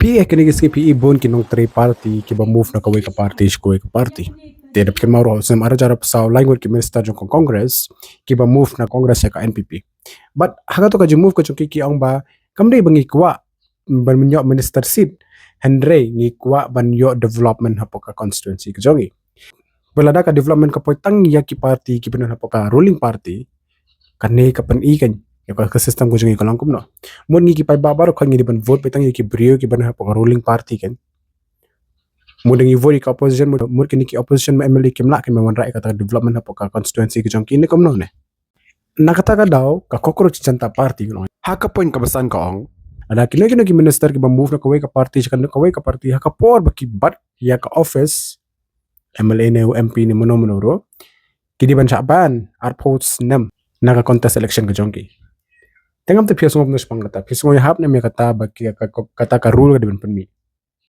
PE kini kiski PE bon kinong three party kiba move na kaway ka party shkuy ka party. Tidak pikir mauro sem ara jara pasau language ki minister jong congress kiba move na congress ya ka NPP. But haga to ka move ka chungki ki ang ba kamdai bangi kwa ban menyo minister seat Henry ngi kwa ban yo development hapo ka constituency ka jongi. Belada ka development ka poitang ya ki party ki benar hapo ka ruling party kane ka pen ikan ya ka system ko jongi kalang kumno. Mun ngi ki pai babar ko ngi di ban vote petang ki brio ki ban hapo ka ruling party kan. Mun ngi vote ka opposition mun ki opposition ma MLA kim la kim man rai ka development hapo ka constituency ka jongi ni kumno ne. Nakata ka daw ka cockroach janta party no. Haka point ka basan ka ong ada kini ki minister ki ba move na kaway ka party kan kaway ka party haka por ba ki bat ya ka office MLA ne MP ni mono ro kidi ban Shaban ar posts nem naka contest election ka jongi tengam te piasong mo spang kata piasong ya hap na me kata ba kata ka rule ka di ban penmi